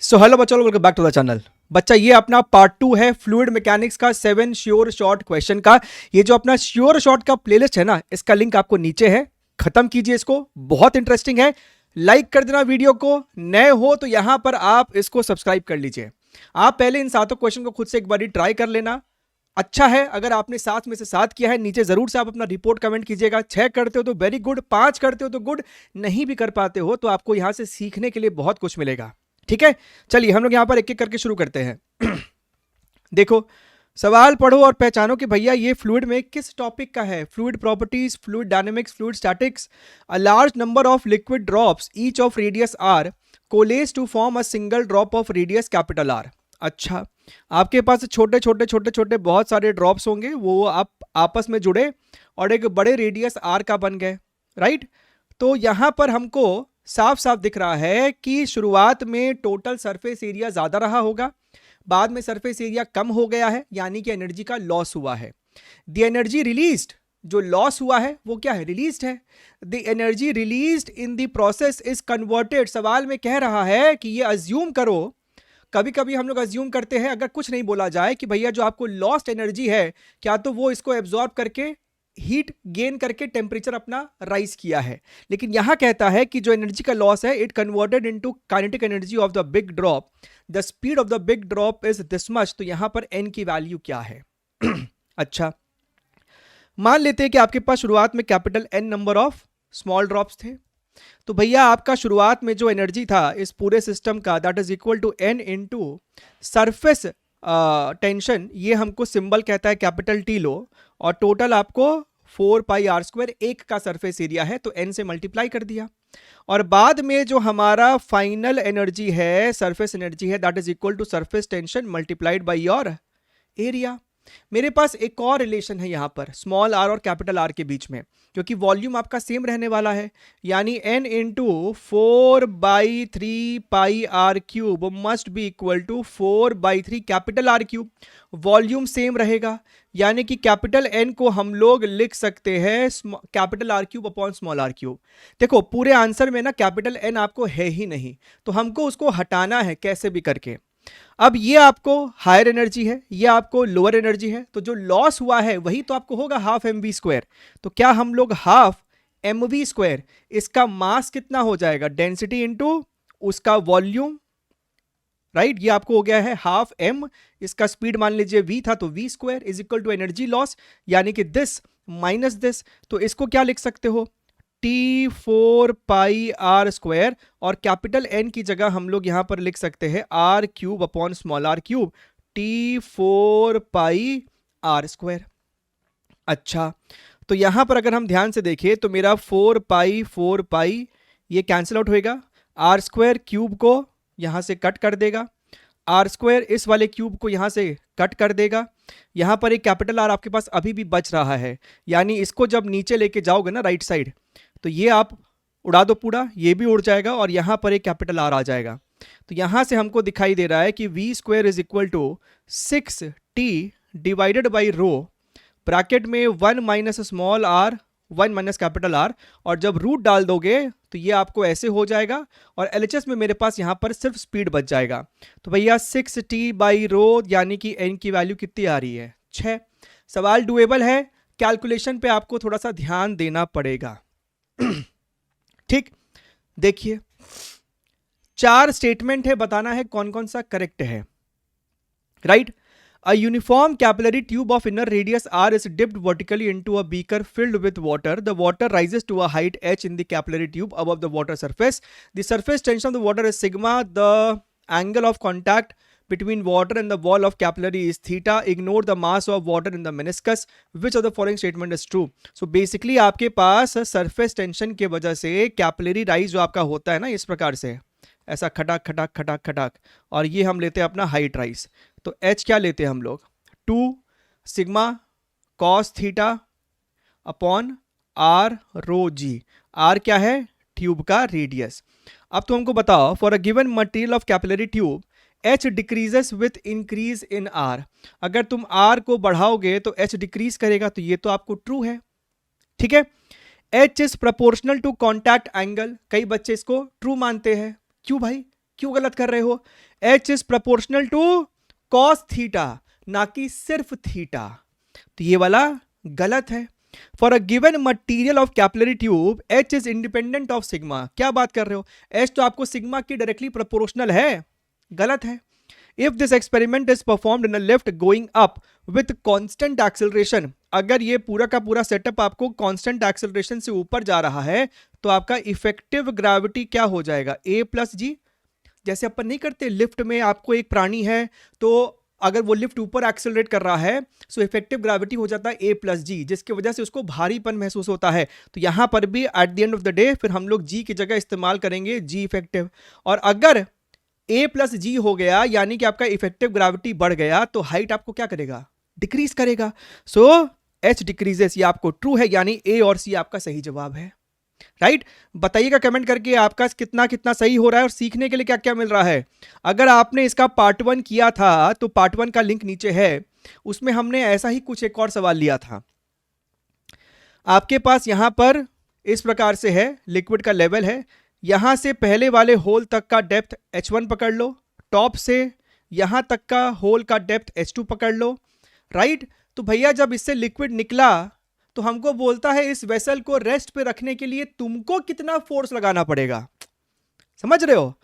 सो hello बच्चों, welcome back to the channel. बच्चा ये अपना पार्ट 2 है फ्लूइड मैकेनिक्स का 7 श्योर शॉर्ट क्वेश्चन का। ये जो अपना श्योर शॉर्ट का प्लेलिस्ट है ना, इसका लिंक आपको नीचे है, खत्म कीजिए इसको, बहुत इंटरेस्टिंग है। लाइक कर देना वीडियो को, नए हो तो यहां पर आप इसको सब्सक्राइब कर लीजिए। आप पहले इन 7 क्वेश्चन को खुद से एक बार ट्राई कर लेना। अच्छा है अगर आपने 7 में से 7 किया है, नीचे जरूर से आप अपना रिपोर्ट कमेंट कीजिएगा। 6 करते हो तो वेरी गुड, 5 करते हो तो गुड, नहीं भी कर पाते हो तो आपको यहां से सीखने के लिए बहुत कुछ मिलेगा। ठीक है, चलिए हम लोग यहां पर एक एक करके शुरू करते हैं। देखो, सवाल पढ़ो और पहचानो कि भैया ये फ्लूइड में किस टॉपिक का है। Fluid properties, fluid dynamics, fluid statics. A large number of liquid drops each of radius R coalesce to form a single drop of radius capital R. अच्छा, आपके पास छोटे छोटे छोटे छोटे बहुत सारे ड्रॉप्स होंगे, वो आप आपस में जुड़े और एक बड़े रेडियस आर का बन गए, राइट। तो यहां पर हमको साफ साफ दिख रहा है कि शुरुआत में टोटल सरफेस एरिया ज्यादा रहा होगा, बाद में सरफेस एरिया कम हो गया है, यानी कि एनर्जी का लॉस हुआ है। द एनर्जी रिलीज्ड, जो लॉस हुआ है वो क्या है, रिलीज्ड है। The energy released in the process is converted. सवाल में कह रहा है कि ये अज्यूम करो, कभी कभी हम लोग अज्यूम करते हैं अगर कुछ नहीं बोला जाए कि भैया जो आपको लॉस्ट एनर्जी है, क्या तो वो इसको एब्जॉर्ब करके हीट गेन करके टेम्परेचर अपना राइज किया है। लेकिन यहां कहता है कि जो एनर्जी का लॉस है, it converted into kinetic energy of the big drop. The speed of the big drop is this much. तो यहां पर एन की वैल्यू क्या है? अच्छा, मान लेते हैं कि आपके पास शुरुआत में capital N number of small drops थे। तो भैया आपका शुरुआत में जो एनर्जी था इस पूरे सिस्टम का, that is equal to N into surface tension. ये हमको सिंबल कहता है कैपिटल टी लो, और टोटल आपको 4 पाई आर स्क्वायर एक का सरफेस एरिया है, तो एन से मल्टीप्लाई कर दिया। और बाद में जो हमारा फाइनल एनर्जी है, सरफेस एनर्जी है, that is equal to surface tension multiplied by your area. मेरे पास एक और रिलेशन है यहां पर स्मॉल आर और कैपिटल आर के बीच में, क्योंकि वॉल्यूम आपका सेम रहने वाला है, यानी N into 4/3 pi R cube must be equal to 4/3 capital R cube. Volume same रहेगा, यानी कि कैपिटल एन को हम लोग लिख सकते हैं capital R cube upon small R cube. देखो पूरे आंसर में ना कैपिटल एन आपको है ही नहीं, तो हमको उसको हटाना है कैसे भी करके। अब ये आपको हायर एनर्जी है, ये आपको लोअर एनर्जी है, तो जो लॉस हुआ है वही तो आपको होगा हाफ एम वी स्क्वायर। तो क्या हम लोग हाफ एम वी स्क्वायर, इसका मास कितना हो जाएगा, डेंसिटी इंटू उसका वॉल्यूम, राइट। ये आपको हो गया है हाफ एम, इसका स्पीड मान लीजिए वी था, तो V square is equal to energy loss, यानी कि दिस माइनस दिस। तो इसको क्या लिख सकते हो, T4 पाई आर स्क्वायर, और कैपिटल एन की जगह हम लोग यहां पर लिख सकते हैं R cube upon small R cube, T4 pi are square. अच्छा, तो यहां पर अगर हम ध्यान से देखें तो मेरा 4 पाई ये कैंसिल आउट होएगा, आर स्क्वायर क्यूब को यहां से कट कर देगा, आर स्क्वायर इस वाले क्यूब को यहां से कट कर देगा। यहां पर एक कैपिटल आर आपके पास अभी भी बच रहा है, यानी इसको जब नीचे लेके जाओगे ना राइट साइड, तो ये आप उड़ा दो पूरा, ये भी उड़ जाएगा और यहां पर एक कैपिटल आर आ जाएगा। तो यहां से हमको दिखाई दे रहा है कि V square is equal to 6t divided by rho, bracket में 1 minus small R 1 minus capital R, और जब रूट डाल दोगे तो ये आपको ऐसे हो जाएगा, और एलएचएस में मेरे पास यहां पर सिर्फ स्पीड बच जाएगा। तो भैया 6t बाई रो, यानी कि n की वैल्यू कितनी आ रही है, 6। सवाल डुएबल है, कैलकुलेशन पे आपको थोड़ा सा ध्यान देना पड़ेगा। ठीक, देखिए 4 स्टेटमेंट है, बताना है कौन कौन सा करेक्ट है, right. A uniform capillary tube of inner radius r is dipped vertically into a beaker filled with water. The water rises to a height h in the capillary tube above the water surface. The surface tension of the water is sigma. The angle of contact between water and the wall of capillary is theta. Ignore the mass of water in the meniscus. Which of the following statement is true? So basically आपके पास surface tension के वजह से capillary rise जो आपका होता है ना, इस प्रकार से ऐसा खटाक खटाक खटाक खटाक, और ये हम लेते हैं अपना हाइट राइज। तो h क्या लेते हैं हम लोग, 2 sigma cos theta upon R rho g. R क्या है, ट्यूब का रेडियस। अब तो हमको बताओ, for a given material of capillary tube h decreases with increase in r। अगर तुम r को बढ़ाओगे तो h डिक्रीज करेगा, तो ये तो आपको ट्रू है, ठीक है। h is proportional to contact angle, कई बच्चे इसको ट्रू मानते हैं, क्यों भाई, क्यों गलत कर रहे हो? H is proportional to cos theta, ना कि सिर्फ थीटा, तो ये वाला गलत है। For a given material of capillary tube H is independent of sigma, क्या बात कर रहे हो? H तो आपको सिग्मा की डायरेक्टली प्रोपोर्शनल है, गलत है। If this experiment is performed in a lift going up with constant acceleration, अगर ये पूरा का पूरा सेटअप आपको कांस्टेंट एक्सेलरेशन से ऊपर जा रहा है तो आपका इफेक्टिव ग्रेविटी क्या हो जाएगा? A प्लस जी। जैसे अपन नहीं करते लिफ्ट में, आपको एक प्राणी है तो अगर वो लिफ्ट ऊपर एक्सेलरेट कर रहा है सो इफेक्टिव ग्रेविटी हो जाता है A प्लस जी, जिसकी वजह से उसको भारीपन महसूस होता है। तो यहां पर भी at the end of the day फिर हम लोग जी की जगह इस्तेमाल करेंगे जी इफेक्टिव। और अगर A प्लस जी हो गया यानी कि आपका इफेक्टिव ग्रेविटी बढ़ गया तो हाइट आपको क्या करेगा? डिक्रीज करेगा। सो H डिक्रीजेस, ये आपको ट्रू है, यानी A और C आपका सही जवाब है। राइट बताइएगा कमेंट करके आपका कितना कितना सही हो रहा है और सीखने के लिए क्या क्या मिल रहा है। अगर आपने इसका पार्ट 1 किया था तो पार्ट 1 का लिंक नीचे है, उसमें हमने ऐसा ही कुछ एक और सवाल लिया था। आपके पास यहां पर इस प्रकार से है, लिक्विड का लेवल है, यहां से पहले वाले होल तक का डेप्थ H1 पकड़ लो, टॉप से यहां तक का होल का डेप्थ H2 पकड़ लो। राइट तो भैया जब इससे लिक्विड निकला तो हमको बोलता है इस वेसल को रेस्ट पे रखने के लिए तुमको कितना फोर्स लगाना पड़ेगा, समझ रहे हो?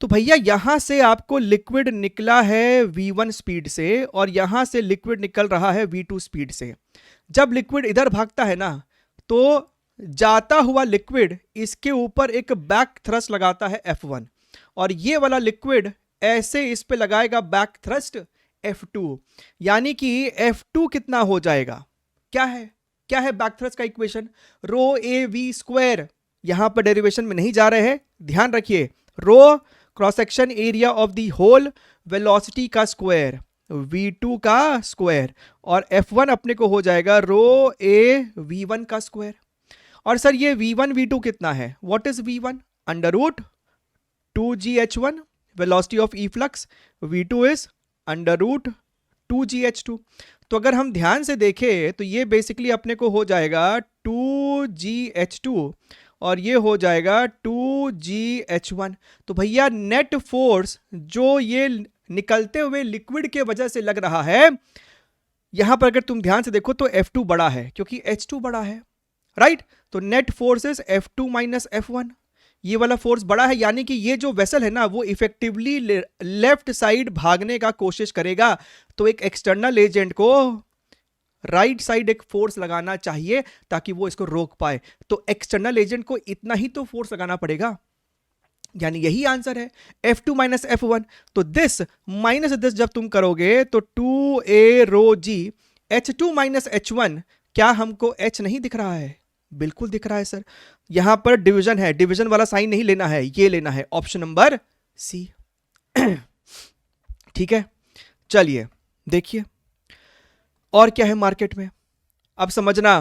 तो भैया यहां से आपको लिक्विड निकला है V1 स्पीड से और यहां से लिक्विड निकल रहा है V2 स्पीड से। जब लिक्विड इधर भागता है ना तो जाता हुआ लिक्विड इसके ऊपर एक बैक थ्रस्ट लगाता है F1 और ये वाला लिक्विड ऐसे इस पे लगाएगा बैक थ्रस्ट F2, यानी कि F2 कितना हो जाएगा? क्या है बैक थ्रस्ट का equation? Rho A V square. यहां पर डेरिवेशन में नहीं जा रहे हैं, ध्यान रखिए, rho cross section area of the hole, velocity का स्क्वायर V2 का स्क्वायर, और F1 अपने को हो जाएगा रो ए V1 का स्क्वायर। और सर ये V1 V2 कितना है? What is V1? Under root 2gH1 velocity of efflux, V2 is under root 2gH2। तो अगर हम ध्यान से देखें तो ये बेसिकली अपने को हो जाएगा 2gH2 और ये हो जाएगा 2gH1। तो भैया नेट फोर्स जो ये निकलते हुए लिक्विड के वजह से लग रहा है, यहां पर अगर तुम ध्यान से देखो तो F2 बड़ा है क्योंकि H2 बड़ा है। राइट तो net force is F2 minus F1, ये वाला फोर्स बड़ा है, यानी कि ये जो वेसल है ना वो इफेक्टिवली लेफ्ट साइड भागने का कोशिश करेगा। तो एक एक्सटर्नल एजेंट को राइट साइड एक फोर्स लगाना चाहिए ताकि वो इसको रोक पाए। तो एक्सटर्नल एजेंट को इतना ही तो फोर्स लगाना पड़ेगा, यानी यही आंसर है F2 माइनस F1। तो दिस माइनस दिस जब तुम करोगे तो 2a रो जी H2 माइनस H1, क्या हमको H नहीं दिख रहा है? बिल्कुल दिख रहा है सर। यहां पर डिवीजन है, डिवीजन वाला साइन नहीं लेना है, ये लेना है ऑप्शन नंबर सी। ठीक है चलिए देखिए और क्या है मार्केट में। अब समझना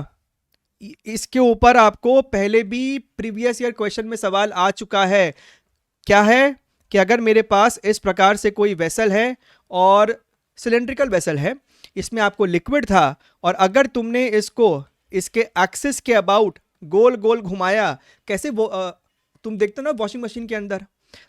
इसके ऊपर आपको पहले भी प्रीवियस ईयर क्वेश्चन में सवाल आ चुका है। क्या है कि अगर मेरे पास इस प्रकार से कोई वेसल है और सिलेंड्रिकल वेसल है, इसमें आपको लिक्विड था और अगर तुमने इसको इसके एक्सिस के अबाउट गोल गोल घुमाया, कैसे वो तुम देखते हो ना वॉशिंग मशीन के अंदर,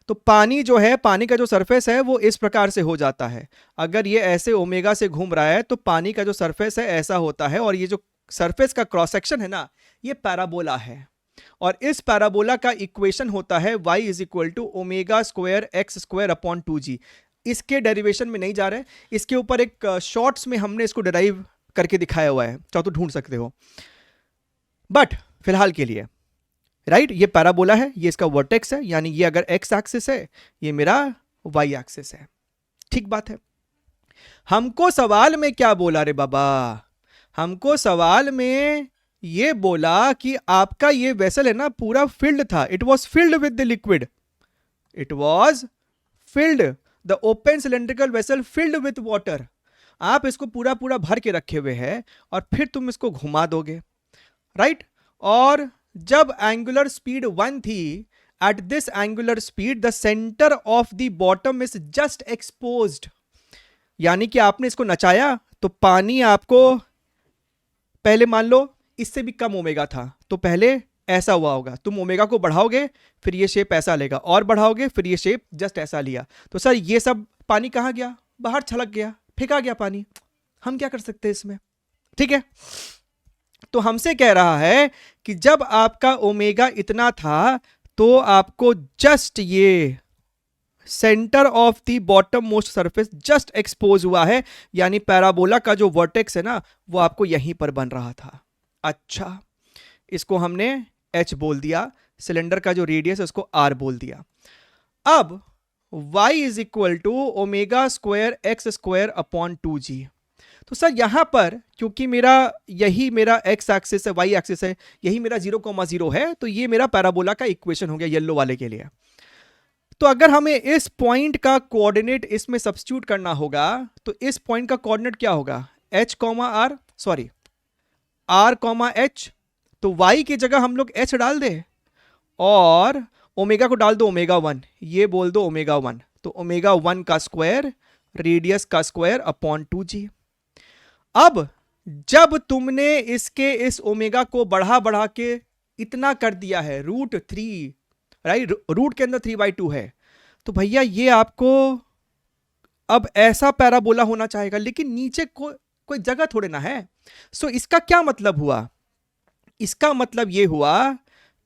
तो पानी जो है, पानी का जो सरफेस है वो इस प्रकार से हो जाता है। अगर ये ऐसे ओमेगा से घूम रहा है तो पानी का जो सरफेस है ऐसा होता है, और ये जो सरफेस का क्रॉस सेक्शन है ना ये पैराबोला है, और इस पैराबोला का इक्वेशन होता है y is equal to omega square x square upon 2g। इसके डेरिवेशन में नहीं जा रहे, इसके ऊपर एक शॉर्ट्स में हमने इसको डेराइव करके दिखाया हुआ है, चाहो तो ढूंढ सकते हो, बट फिलहाल के लिए राइट ये पैराबोला है, ये इसका वर्टेक्स है, यानी ये अगर एक्स एक्सिस है ये मेरा वाई एक्सिस है। ठीक बात है। हमको सवाल में क्या बोला रे बाबा? हमको सवाल में ये बोला कि आपका ये वेसल है ना पूरा फिल्ड था, it was filled with the liquid, it was filled, the open cylindrical vessel filled with water. आप इसको पूरा पूरा भर के रखे हुए हैं और फिर तुम इसको घुमा दोगे, राइट और जब एंगुलर स्पीड 1 थी, at this angular speed the centre of the bottom is just exposed, यानी कि आपने इसको नचाया तो पानी आपको पहले मान लो इससे भी कम ओमेगा था, तो पहले ऐसा हुआ होगा, तुम ओमेगा को बढ़ाओगे फिर ये शेप ऐसा लेगा, और बढ़ाओगे फिर ये शेप जस्ट ऐसा लिया, तो सर ये सब पानी कहाँ गया, बाहर छलक गया, फेंका गया पानी, हम क्या कर सकते हैं इसमें, ठीक है। तो हमसे कह रहा है कि जब आपका ओमेगा इतना था तो आपको जस्ट ये centre of the bottom most surface just expose हुआ है, यानी पैराबोला का जो वर्टेक्स है ना वो आपको यहीं पर बन रहा था। अच्छा, इसको हमने h बोल दिया, सिलेंडर का जो रेडियस है उसको r बोल दिया। अब y is equal to omega square x square upon 2g। तो सर यहां पर क्योंकि यही मेरा x एक्सिस है, y एक्सिस है, यही मेरा 0,0 है, तो ये मेरा पैराबोला का इक्वेशन हो गया येलो वाले के लिए। तो अगर हमें इस पॉइंट का कोऑर्डिनेट इसमें सब्स्टिट्यूट करना होगा तो इस पॉइंट का कोऑर्डिनेट क्या होगा, h r sorry r h, तो y की जगह हम लोग h डाल दे और ओमेगा को डाल दो ओमेगा 1, ये बोल दो ओमेगा 1, तो ओमेगा 1 का स्क्वायर रेडियस का स्क्वायर अपॉन 2g। अब जब तुमने इसके इस ओमेगा को बढ़ा बढ़ा के इतना कर दिया है √3, राइट, रूट के अंदर 3/2 है, तो भैया ये आपको अब ऐसा पैराबोला होना चाहेगा, लेकिन नीचे कोई जगह थोड़े ना है। सो इसका क्या मतलब हुआ, इसका मतलब ये हुआ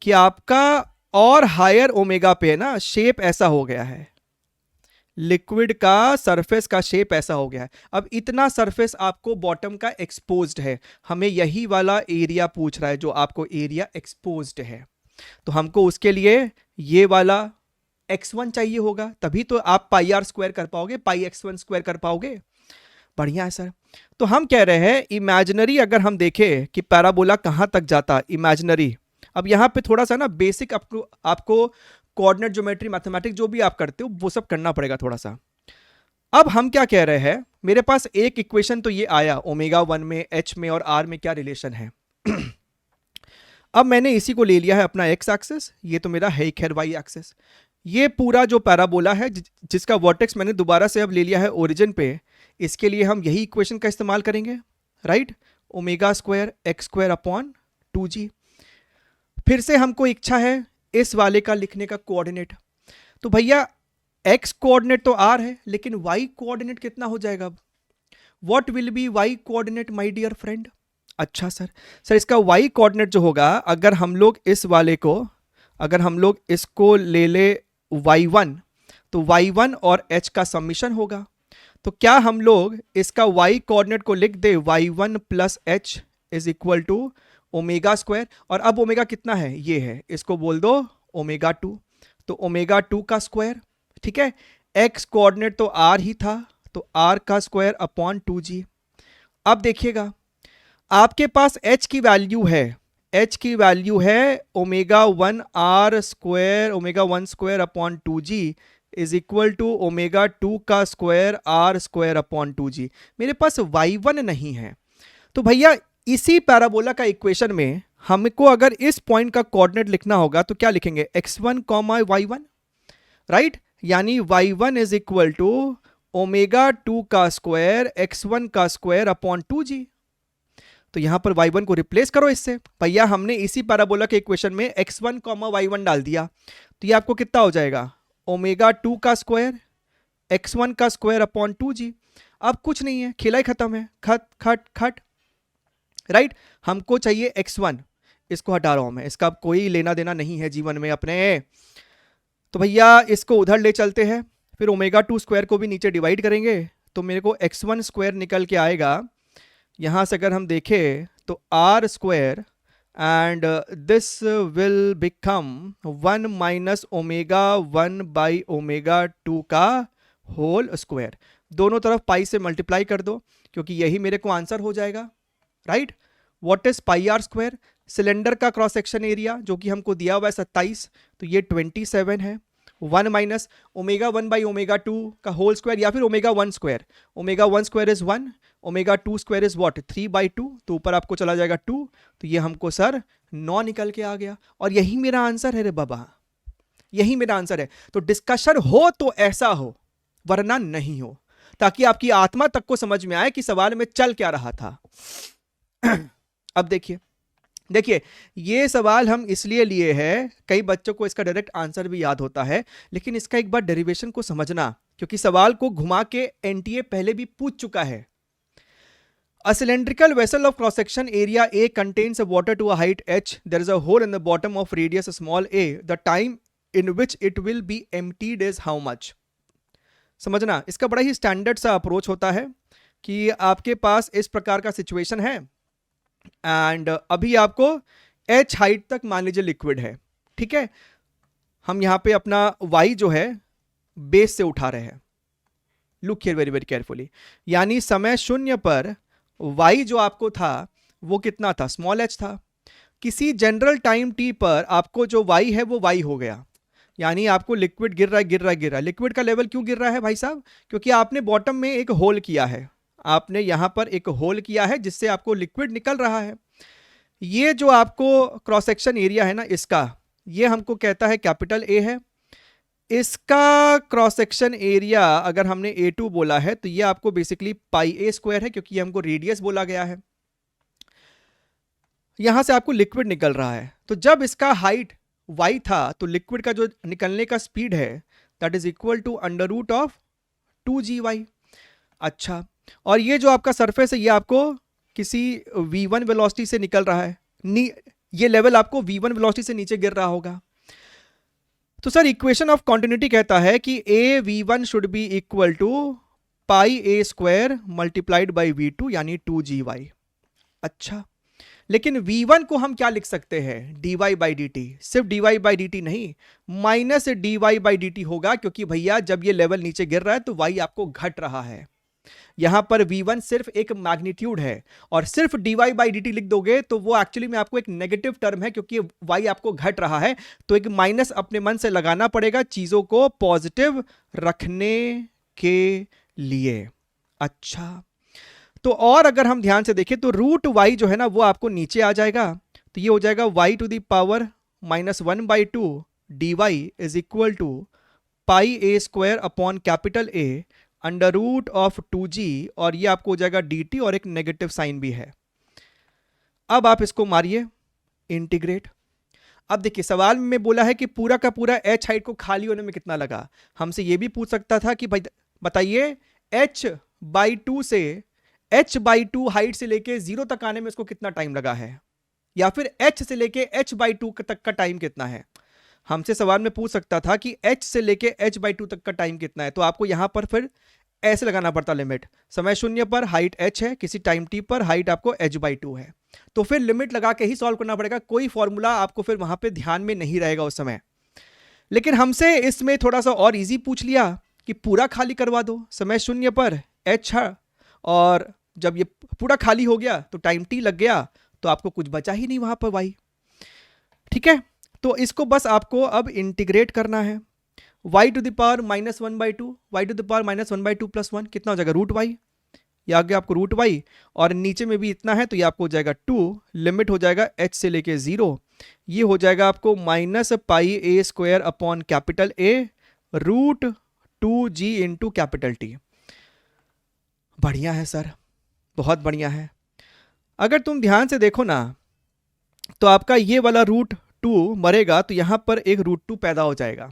कि आपका और हायर ओमेगा पे ना शेप ऐसा हो गया है, लिक्विड का सरफेस का शेप ऐसा हो गया है। अब इतना सरफेस आपको बॉटम का एक्सपोज्ड है, हमें यही वाला एरिया पूछ रहा है जो आपको एरिया एक्सपोज्ड है, तो हमको उसके लिए ये वाला x1 चाहिए होगा, तभी तो आप पाई r स्क्वायर कर पाओगे, पाई x1 स्क्वायर कर पाओगे। बढ़िया है सर। तो हम कह रहे हैं इमेजिनरी अगर हम देखें कि पैराबोला कहां तक जाता, इमेजिनरी, अब यहां पे थोड़ा सा ना बेसिक आपको कोऑर्डिनेट ज्योमेट्री मैथमेटिक्स जो भी आप करते हो वो सब करना पड़ेगा थोड़ा सा। अब हम क्या कह रहे हैं, मेरे पास एक इक्वेशन तो ये आया ओमेगा 1 में h में और r में क्या रिलेशन है। अब मैंने इसी को ले लिया है अपना x एक्सिस, ये तो मेरा है खैर y एक्सिस, ये पूरा जो पैराबोला है जिसका वर्टेक्स मैंने दोबारा से अब ले लिया है ओरिजिन पे, इसके लिए हम यही इक्वेशन का इस्तेमाल करेंगे, right, omega square x square upon 2g। फिर से हमको इच्छा है इस वाले का लिखने का कोऑर्डिनेट, तो भैया x कोऑर्डिनेट तो r है, लेकिन y कोऑर्डिनेट कितना हो जाएगा, अब what will be y coordinate my dear friend. अच्छा सर इसका y कोऑर्डिनेट जो होगा, अगर हम लोग इस वाले को, अगर हम लोग इसको ले ले y1, तो y1 और h का समीशन होगा, तो क्या हम लोग इसका y कोऑर्डिनेट को लिख दे y1 plus h is equal to omega square, और अब ओमेगा कितना है, ये है, इसको बोल दो ओमेगा 2, तो ओमेगा 2 का स्क्वायर, ठीक है, x कोऑर्डिनेट तो r ही था, तो r का स्क्वायर अपॉन 2g। अब देखिएगा आपके पास h की वैल्यू है, h की वैल्यू है omega 1 r square, omega 1 square upon 2g is equal to omega 2 का square r square upon 2g। मेरे पास y1 नहीं है, तो भैया इसी पैराबोला का इक्वेशन में हमको अगर इस पॉइंट का कोऑर्डिनेट लिखना होगा तो क्या लिखेंगे, x1 कॉमा y1, राइट, यानी y1 is equal to omega 2 का स्क्वायर x1 का स्क्वायर अपॉन 2g। तो यहां पर y1 को रिप्लेस करो इससे, भैया हमने इसी पैराबोला के इक्वेशन में x1 कॉमा y1 डाल दिया, तो ये आपको कितना हो जाएगा, ओमेगा 2 का स्क्वायर x1 का स्क्वायर अपॉन 2g। अब कुछ नहीं है, खेला ही खत्म है, खट खट खट, राइट, हमको चाहिए x1, इसको हटा रहा हूं मैं, इसका कोई लेना देना नहीं है जीवन में अपने, तो भैया इसको उधर ले चलते हैं, फिर ओमेगा 2 स्क्वायर को भी नीचे डिवाइड करेंगे, तो मेरे को x1 स्क्वायर निकल के आएगा, यहां से अगर हम देखें तो r square and this will become 1 minus omega 1 by omega 2 का होल स्क्वायर, दोनों तरफ पाई से मल्टीप्लाई कर दो क्योंकि यही मेरे को आंसर हो जाएगा, right. What is pi are square, cylinder का क्रॉस सेक्शन एरिया जो कि हमको दिया हुआ है 27, तो ये 27 है, 1 माइनस ओमेगा 1 बाई ओमेगा 2 का होल स्क्वायर या फिर omega 1 square, omega 1 square is 1, omega 2 square is what 3/2, तो ऊपर आपको चला जाएगा 2, तो ये हमको सर 9 निकल के आ गया, और यही मेरा आंसर है रे बाबा, यही मेरा आंसर है। तो डिस्कशन हो तो ऐसा हो, वरना नहीं हो, ताकि आपकी आत्मा तक को समझ में आए कि सवाल में चल क्या रहा था। अब देखिए देखिए, ये सवाल हम इसलिए लिए हैं, कई बच्चों को इसका डायरेक्ट आंसर भी याद होता है, लेकिन इसका एक बार डेरिवेशन को समझना, क्योंकि सवाल को घुमा के एनटीए पहले भी पूछ चुका है। A cylindrical vessel of cross section area A contains a water to a height h. There is a hole in the bottom of radius small a. The time in which it will be emptied is how much? समझना, इसका बड़ा ही standard सा approach होता है कि आपके पास इस प्रकार का सिचुएशन है एंड अभी आपको h हाइट तक मान लीजिए लिक्विड है, ठीक है। हम यहाँ पे अपना y जो है बेस से उठा रहे हैं। Look here very very carefully, यानी समय शून्य पर y जो आपको था वो कितना था, स्मॉल h था। किसी जनरल टाइम t पर आपको जो y है वो y हो गया, यानी आपको लिक्विड गिर रहा है गिर रहा है गिर रहा है। लिक्विड का लेवल क्यों गिर रहा है भाई साहब, क्योंकि आपने बॉटम में एक होल किया है, आपने यहां पर एक होल किया है जिससे आपको लिक्विड निकल रहा है। ये जो आपको क्रॉस सेक्शन एरिया है ना, इसका ये हमको कहता है कैपिटल ए है। इसका क्रॉस सेक्शन एरिया अगर हमने A2 बोला है तो ये आपको बेसिकली पाई ए स्क्वायर है, क्योंकि हमको रेडियस बोला गया है। यहां से आपको लिक्विड निकल रहा है, तो जब इसका हाइट y था तो लिक्विड का जो निकलने का स्पीड है that is equal to under root of 2gy। अच्छा, और ये जो आपका सरफेस है ये आपको किसी v1 वेलोसिटी से निकल रहा है, ये लेवल आपको v1 वेलोसिटी से नीचे गिर रहा होगा। तो सर इक्वेशन ऑफ कॉन्टिन्यूटी कहता है कि a v1 should be equal to pi A square multiplied by v2 यानी 2gy। अच्छा, लेकिन v1 को हम क्या लिख सकते हैं, dy बाई डी टी। सिर्फ dy बाई डी टी नहीं, minus dy by D T होगा, क्योंकि भैया जब ये लेवल नीचे गिर रहा है तो y आपको घट रहा है। यहां पर v1 सिर्फ एक मैग्नीट्यूड है, और सिर्फ dy बाई डी टी लिख दोगे तो वो एक्चुअली में आपको एक नेगेटिव टर्म है, क्योंकि y आपको घट रहा है। तो एक माइनस अपने मन से लगाना पड़ेगा चीजों को पॉजिटिव रखने के लिए। अच्छा, तो और अगर हम ध्यान से देखें तो रूट y जो है ना वो आपको नीचे आ जाएगा, तो ये हो जाएगा y to the power -1/2 dy is equal to pi A square upon capital A under root of 2g, और ये आपको हो जाएगा dt, और एक नेगेटिव साइन भी है। अब आप इसको मारिए इंटीग्रेट। अब देखिए सवाल में बोला है कि पूरा का पूरा h हाइट को खाली होने में कितना लगा। हमसे ये भी पूछ सकता था कि भाई बताइए h/2 से h/2 हाइट से लेके 0 तक आने में इसको कितना टाइम लगा है, या फिर h से लेके h/2 तक का टाइम कितना है। हमसे सवाल में पूछ सकता था कि h से लेके h/2 तक का टाइम कितना है, तो आपको यहां पर फिर ऐसे लगाना पड़ता लिमिट, समय शून्य पर हाइट h है, किसी टाइम t पर हाइट आपको h/2 है, तो फिर लिमिट लगा के ही सॉल्व करना पड़ेगा। कोई फॉर्मूला आपको फिर वहां पे ध्यान में नहीं रहेगा उस समय। लेकिन हमसे इसमें थोड़ा सा और इजी पूछ लिया कि पूरा खाली करवा दो, समय शून्य पर h है, और जब ये पूरा खाली हो गया तो टाइम t लग गया, तो आपको कुछ बचा ही नहीं वहां पर y। ठीक है, तो इसको बस आपको अब इंटीग्रेट करना है। y to the power -1/2, y to the power -1/2 + 1 कितना हो जाएगा, रूट y। ये आ गया आपको रूट y, और नीचे में भी इतना है तो ये आपको हो जाएगा 2, लिमिट हो जाएगा h से लेके 0, ये हो जाएगा आपको -πa² upon capital A root 2g into capital T। बढ़िया है सर, बहुत बढ़िया है। अगर तुम ध्यान से देखो ना तो आपका ये वाला रूट 2 मरेगा तो यहां पर एक रूट 2 पैदा हो जाएगा,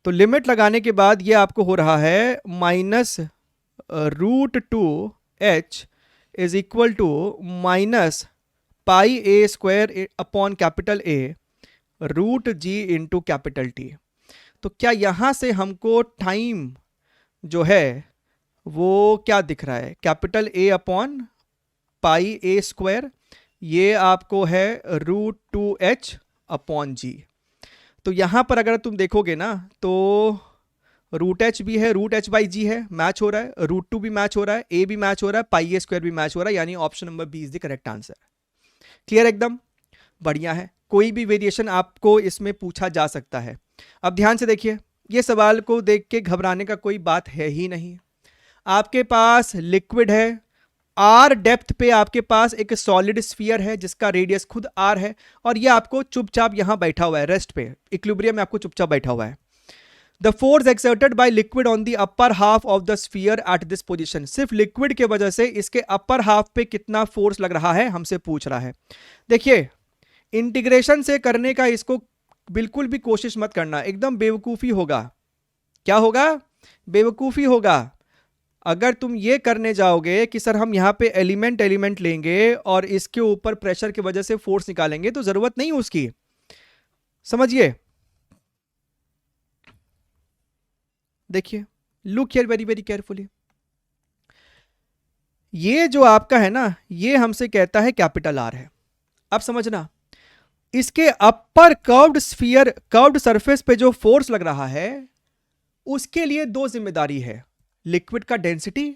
तो लिमिट लगाने के बाद ये आपको हो रहा है -√2h is equal to -πa² upon capital A root g into capital T। तो क्या यहां से हमको टाइम जो है वो क्या दिख रहा है, कैपिटल A अपॉन πa², ये आपको है √2h अपॉन g। तो यहां पर अगर तुम देखोगे ना तो √h भी है, √h/g है, मैच हो रहा है, √2 भी मैच हो रहा है, a भी मैच हो रहा है, πa² भी मैच हो रहा है, यानी option number B is the correct answer. Clear, एकदम बढ़िया है। कोई भी वेरिएशन आपको इसमें पूछा जा सकता है। अब ध्यान से देखिए, ये सवाल को देख के घबराने का कोई बात है ही नहीं। आपके पास लिक्विड है, r डेप्थ पे आपके पास एक सॉलिड स्फीयर है जिसका रेडियस खुद r है, और ये आपको चुपचाप यहां बैठा हुआ है, रेस्ट पे इक्विलिब्रियम में आपको चुपचाप बैठा हुआ है। The force exerted by liquid on the upper half of the sphere at this position, सिर्फ लिक्विड के वजह से इसके अपर हाफ पे कितना फोर्स लग रहा है हमसे पूछ रहा है। देखिए इंटीग्रेशन से करने का इसको बिल्कुल भी कोशिश मत करना, एकदम बेवकूफ़ी होगा। क्या होगा? बेवकूफ़ी होगा। अगर तुम ये करने जाओगे कि सर हम यहाँ पे एलिमेंट एलिमेंट लेंगे और इसके ऊपर प्रेशर की वजह से फोर्स निकालेंगे, तो ज़रूरत नहीं उसकी। समझिए, देखिए, look here very very carefully. ये जो आपका है ना, ये हमसे कहता है कैपिटल आर है। अब समझना, इसके अपर कर्व्ड स्फीयर, कर्व्ड सरफेस पे जो फोर्स लग रहा है उसके लिए दो जिम्मेदारी है, लिक्विड का डेंसिटी,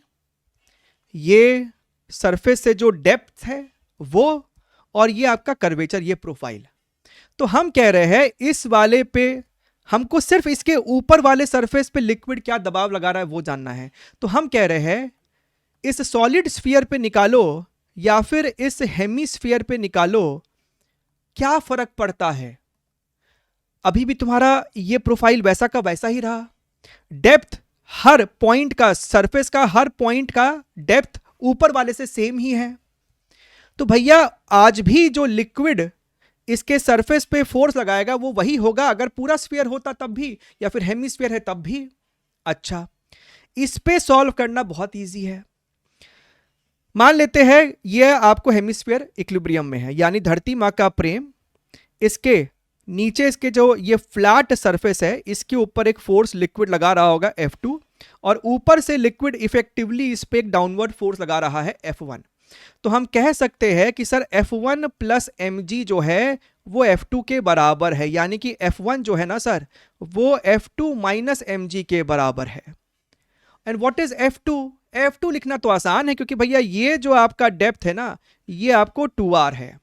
ये सरफेस से जो डेप्थ है वो, और ये आपका कर्वेचर, ये प्रोफाइल। तो हम कह रहे हैं इस वाले पे हमको सिर्फ इसके ऊपर वाले सरफेस पे लिक्विड क्या दबाव लगा रहा है वो जानना है। तो हम कह रहे हैं इस सॉलिड स्फीयर पे निकालो या फिर इस हेमीस्फीयर पे निकालो, क्या फर्क पड़ता है? अभी भी तुम्हारा ये प्रोफाइल वैसा का वैसा ही रहा। डेप्थ हर पॉइंट का, सरफेस का हर पॉइंट का डेप्थ ऊपर वाले से सेम ही है। तो भैया आज भी जो लिक्विड इसके सरफेस पे फोर्स लगाएगा वो वही होगा, अगर पूरा स्फीयर होता तब भी, या फिर हेमीस्फीयर है तब भी। अच्छा, इस पे सॉल्व करना बहुत इजी है। मान लेते हैं ये आपको हेमिस्फीयर इक्विलिब्रियम में है, यानी धरती माँ का प्रेम, इसके नीचे इसके जो ये फ्लैट सरफेस है इसके ऊपर एक फोर्स लिक्विड लगा रहा होगा F2, और ऊपर से लिक्विड इफेक्टिवली इस पे एक डाउनवर्ड फोर्स लगा रहा है F1। तो हम कह सकते हैं कि सर F1 प्लस mg जो है वो F2 के बराबर है, यानी कि F1 जो है ना सर वो F2 माइनस mg के बराबर है। And what is F2? F2 लिखना तो आसान है, क्योंकि भैया ये जो आपका डेप्थ है ना ये आपको 2r है,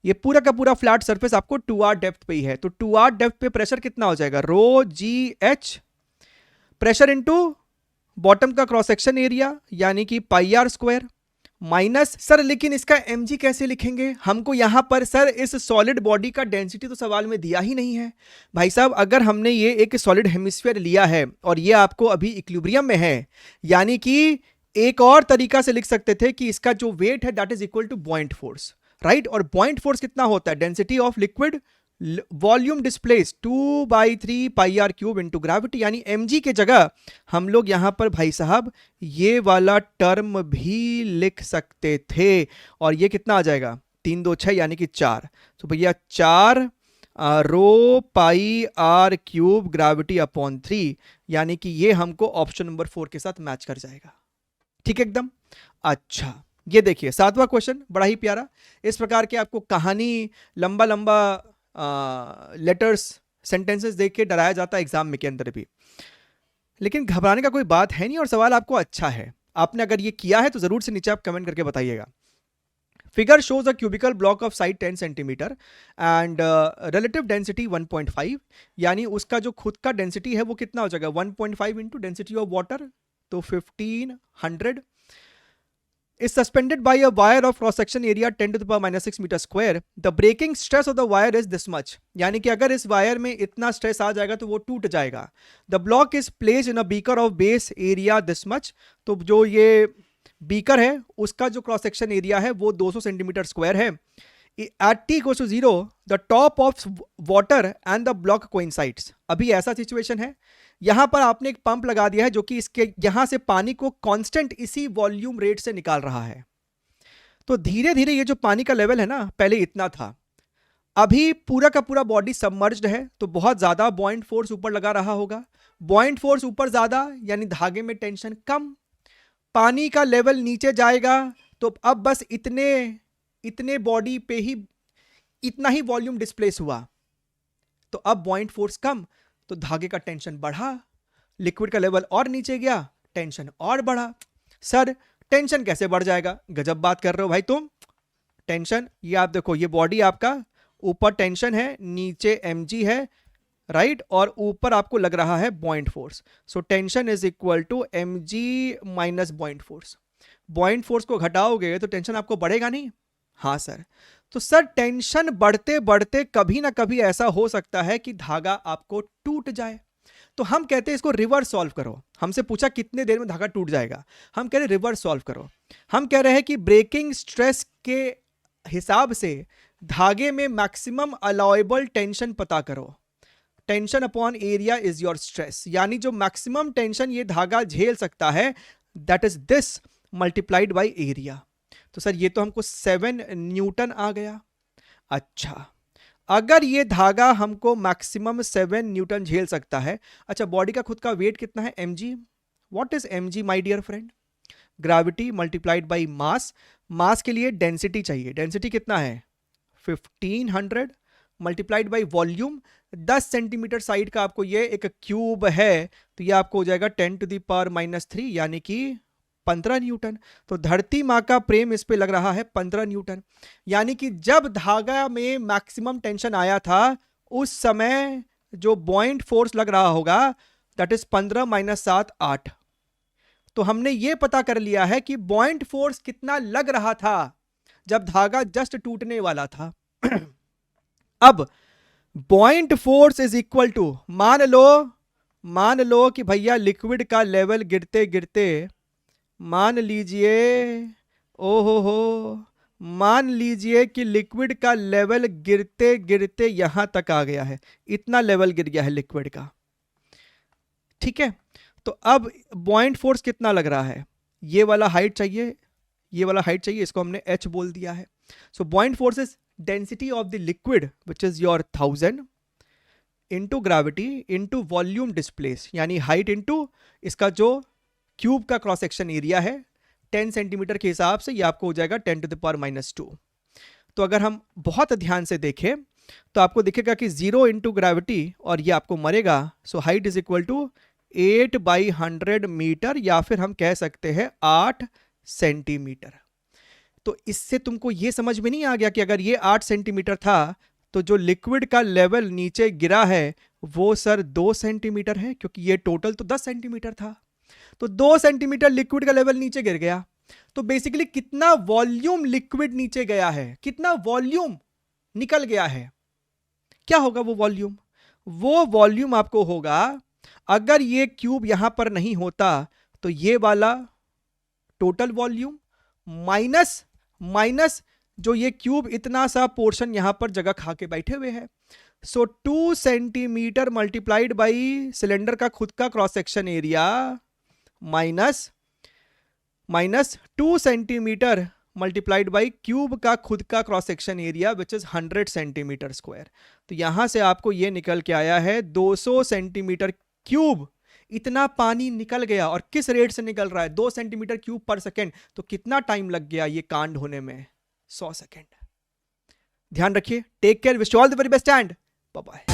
ये पूरा का पूरा फ्लैट सरफेस आपको 2r डेप्थ पे ही है। तो 2r डेप्थ पे प्रेशर कितना हो जाएगा? Rho g h, pressure into bottom का क्रॉस सेक्शन एरिया यानी कि pi are square, minus sir लेकिन इसका mg कैसे लिखेंगे? हमको यहां पर सर इस सॉलिड बॉडी का डेंसिटी तो सवाल में दिया ही नहीं है। भाई साहब अगर हमने ये एक सॉलिड हेमिस्फीयर लिया है और ये आपको अभी इक्विलिब्रियम में है, यानी कि एक और तरीका से लिख सकते थे कि इसका जो वेट है that is equal to buoyant force, right? और बॉइंट फोर्स कितना होता है? Density of liquid volume displace 2/3 pi R cube into gravity, यानी mg के जगह हम लोग यहां पर भाई साहब ये वाला टर्म भी लिख सकते थे, और ये कितना आ जाएगा? 3 2 6 यानी कि 4। तो भैया 4 रो पाई आर क्यूब ग्रेविटी अपॉन 3, यानी कि ये हमको ऑप्शन नंबर 4 के साथ मैच कर जाएगा। ठीक है एकदम। अच्छा ये देखिए 7वां क्वेश्चन बड़ा ही प्यारा। इस प्रकार के आपको कहानी लंबा लंबा लेटर्स सेंटेंसेस देख के डराया जाता है एग्जाम में के अंदर भी, लेकिन घबराने का कोई बात है नहीं और सवाल आपको अच्छा है। आपने अगर ये किया है तो जरूर से नीचे आप कमेंट करके बताइएगा। Figure shows a cubical block of side 10 centimetre and relative density 1.5, यानी उसका जो खुद का डेंसिटी है वो कितना हो जाएगा? 1.5 इंटू डेंसिटी ऑफ वाटर, तो 1500 is suspended by a wire of cross section area 10 to the power minus 6 meter square. The breaking stress of the wire is this much, यानी कि अगर इस वायर में इतना स्ट्रेस आ जाएगा तो वो टूट जाएगा। The block is placed in a beaker of base area this much, तो जो ये बीकर है उसका जो क्रॉस सेक्शन एरिया है वो 200 सेंटीमीटर स्क्वायर है। At t equals to 0, the top of water and the block coincides. अभी ऐसा सिचुएशन है, यहां पर आपने एक पंप लगा दिया है जो कि इसके यहां से पानी को कांस्टेंट इसी वॉल्यूम रेट से निकाल रहा है। तो धीरे धीरे ये जो पानी का लेवल है ना पहले इतना था, अभी पूरा का पूरा बॉडी सबमर्ज्ड है, तो बहुत ज्यादा बॉइंट फोर्स ऊपर लगा रहा होगा। बॉइंट फोर्स ऊपर ज्यादा यानी धागे में टेंशन कम, पानी का लेवल नीचे जाएगा तो अब बस इतने बॉडी पे ही इतना ही वॉल्यूम डिस्प्लेस हुआ, तो अब बॉइंट फोर्स कम तो धागे का टेंशन बढ़ा, लिक्विड का लेवल और नीचे गया, टेंशन और बढ़ा। सर टेंशन कैसे बढ़ जाएगा? गजब बात कर रहे हो भाई तुम। टेंशन ये आप देखो, ये बॉडी आपका ऊपर टेंशन है, नीचे mg है, राइट, और ऊपर आपको लग रहा है buoyant force. So tension is equal to mg minus buoyant force. Buoyant force को घटाओगे तो टेंशन आपको बढ़ेगा नहीं? हाँ सर। तो सर टेंशन बढ़ते बढ़ते कभी ना कभी ऐसा हो सकता है कि धागा आपको टूट जाए, तो हम कहते हैं इसको रिवर्स सॉल्व करो। हमसे पूछा कितने देर में धागा टूट जाएगा, हम कह रहे रिवर्स सॉल्व करो। हम कह रहे हैं कि ब्रेकिंग स्ट्रेस के हिसाब से धागे में मैक्सिमम अलाउएबल टेंशन पता करो। Tension upon area is your stress, यानी जो मैक्सिमम टेंशन ये धागा झेल सकता है that is this multiplied by area. तो सर ये तो हमको 7 न्यूटन आ गया। अच्छा, अगर ये धागा हमको मैक्सिमम 7 न्यूटन झेल सकता है, अच्छा बॉडी का खुद का वेट कितना है mg? What is mg my dear friend? Gravity multiplied by mass. Mass के लिए डेंसिटी चाहिए, डेंसिटी कितना है 1500 multiplied by volume. 10 centimetre side का आपको ये एक क्यूब है, तो ये आपको हो जाएगा 10⁻³ यानी कि 15 न्यूटन। तो धरती माँ का प्रेम इस पे लग रहा है 15 न्यूटन, यानी कि जब धागा में मैक्सिमम टेंशन आया था उस समय जो बॉइंट फोर्स लग रहा होगा दैट इज 15 - 7 8। तो हमने ये पता कर लिया है कि बॉइंट फोर्स कितना लग रहा था जब धागा जस्ट टूटने वाला था। अब buoyant force is equal to, मान लो कि भैया लिक्विड का लेवल गिरते गिरते, मान लीजिए मान लीजिए कि लिक्विड का लेवल गिरते गिरते यहां तक आ गया है, इतना लेवल गिर गया है लिक्विड का, ठीक है। तो अब बॉइंट फोर्स कितना लग रहा है, ये वाला हाइट चाहिए, ये वाला हाइट चाहिए, इसको हमने h बोल दिया है। So buoyant force is density of the liquid which is your 1000 into gravity into volume displace, यानी हाइट इंटू इसका जो क्यूब का क्रॉस सेक्शन एरिया है 10 सेंटीमीटर के हिसाब से, ये आपको हो जाएगा 10⁻²। तो अगर हम बहुत ध्यान से देखें तो आपको दिखेगा कि 0 इंटू ग्रेविटी और ये आपको मरेगा। So height is equal to 8/100 metre, या फिर हम कह सकते हैं 8 सेंटीमीटर। तो इससे तुमको ये समझ में नहीं आ गया कि अगर ये 8 सेंटीमीटर था तो जो लिक्विड का लेवल नीचे गिरा है वो सर 2 सेंटीमीटर है, क्योंकि ये टोटल तो 10 सेंटीमीटर था। तो 2 सेंटीमीटर लिक्विड का लेवल नीचे गिर गया। तो बेसिकली कितना वॉल्यूम लिक्विड नीचे गया है, कितना वॉल्यूम निकल गया है, क्या होगा वो वॉल्यूम? वो वॉल्यूम आपको होगा, अगर ये क्यूब यहां पर नहीं होता तो ये वाला टोटल वॉल्यूम माइनस जो ये क्यूब इतना सा पोर्शन यहां पर जगह खा के बैठे हुए हैं। सो 2 सेंटीमीटर मल्टीप्लाइड बाई सिलेंडर का खुद का cross section area minus 2 centimetre multiplied by cube का खुद का cross section area which is 100 centimetre square. तो यहां से आपको ये निकल के आया है 200 सेंटीमीटर क्यूब। इतना पानी निकल गया, और किस रेट से निकल रहा है 2 सेंटीमीटर क्यूब पर सेकेंड। तो कितना टाइम लग गया ये कांड होने में? 100 सेकेंड। ध्यान रखिए, take care, wish all the very best and bye bye.